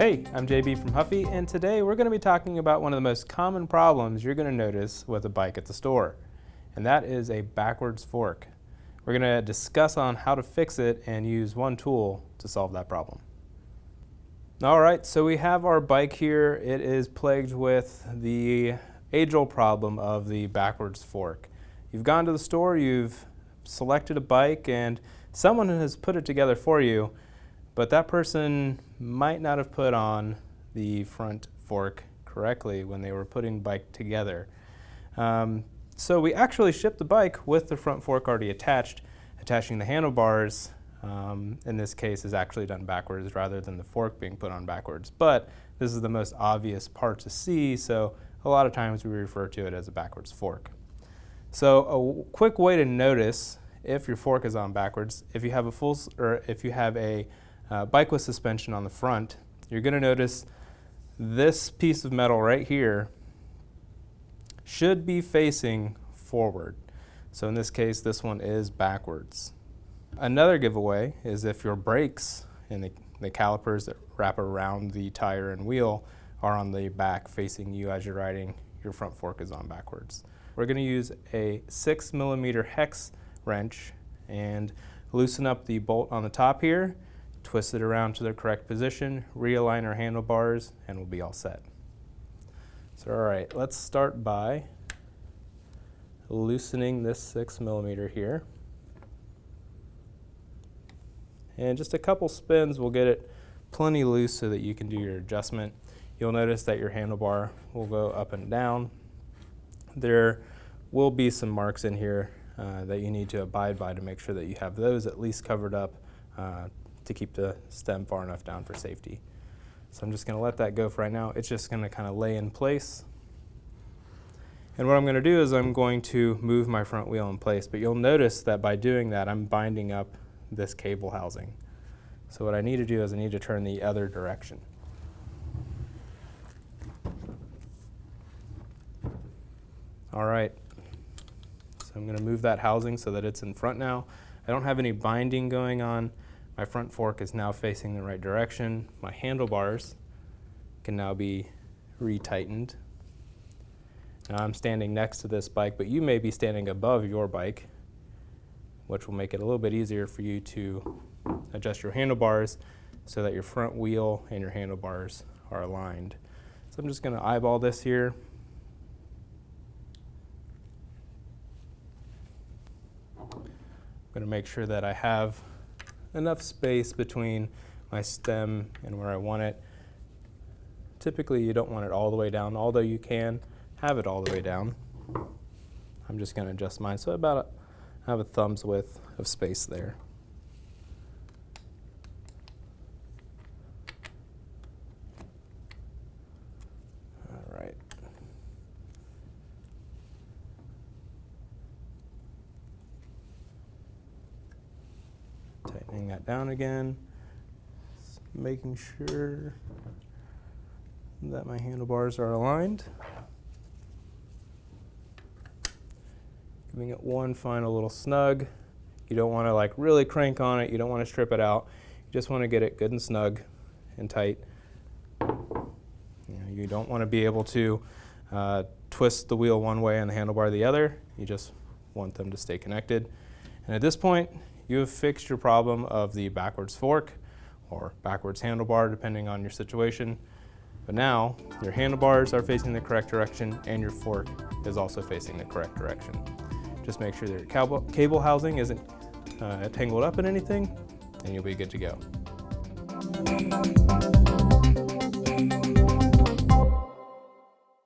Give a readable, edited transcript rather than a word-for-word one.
Hey, I'm JB from Huffy, and today we're going to be talking about one of the most common problems you're going to notice with a bike at the store, and that is a backwards fork. We're going to discuss on how to fix it and use one tool to solve that problem. Alright, so we have our bike here. It is plagued with the age-old problem of the backwards fork. You've gone to the store, you've selected a bike, and someone has put it together for you, but that person might not have put on the front fork correctly when they were putting the bike together. So we actually shipped the bike with the front fork already attached. Attaching the handlebars, in this case, is actually done backwards rather than the fork being put on backwards. But this is the most obvious part to see, so a lot of times we refer to it as a backwards fork. So a quick way to notice if your fork is on backwards, if you have a bike with suspension on the front, you're going to notice this piece of metal right here should be facing forward. So in this case, this one is backwards. Another giveaway is if your brakes and the calipers that wrap around the tire and wheel are on the back facing you as you're riding, your front fork is on backwards. We're going to use a 6mm hex wrench and loosen up the bolt on the top here, twist it around to the correct position, realign our handlebars, and we'll be all set. So alright, let's start by loosening this 6mm here. And just a couple spins will get it plenty loose so that you can do your adjustment. You'll notice that your handlebar will go up and down. There will be some marks in here that you need to abide by to make sure that you have those at least covered up to keep the stem far enough down for safety. So I'm just going to let that go for right now. It's just going to kind of lay in place. And what I'm going to do is I'm going to move my front wheel in place, but you'll notice that by doing that I'm binding up this cable housing. So what I need to do is I need to turn the other direction. Alright, so I'm going to move that housing so that it's in front now. I don't have any binding going on. My front fork is now facing the right direction. My handlebars can now be retightened. Now I'm standing next to this bike, but you may be standing above your bike, which will make it a little bit easier for you to adjust your handlebars so that your front wheel and your handlebars are aligned. So I'm just going to eyeball this here. I'm going to make sure that I have enough space between my stem and where I want it. Typically you don't want it all the way down, although you can have it all the way down. I'm just going to adjust mine so I have a thumb's width of space there. All right. Tightening that down again, making sure that my handlebars are aligned. Giving it one final little snug. You don't want to like really crank on it, you don't want to strip it out. You just want to get it good and snug and tight. You don't want to be able to twist the wheel one way and the handlebar the other. You just want them to stay connected. And at this point, you have fixed your problem of the backwards fork or backwards handlebar, depending on your situation. But now your handlebars are facing the correct direction and your fork is also facing the correct direction. Just make sure that your cable housing isn't tangled up in anything, and you'll be good to go.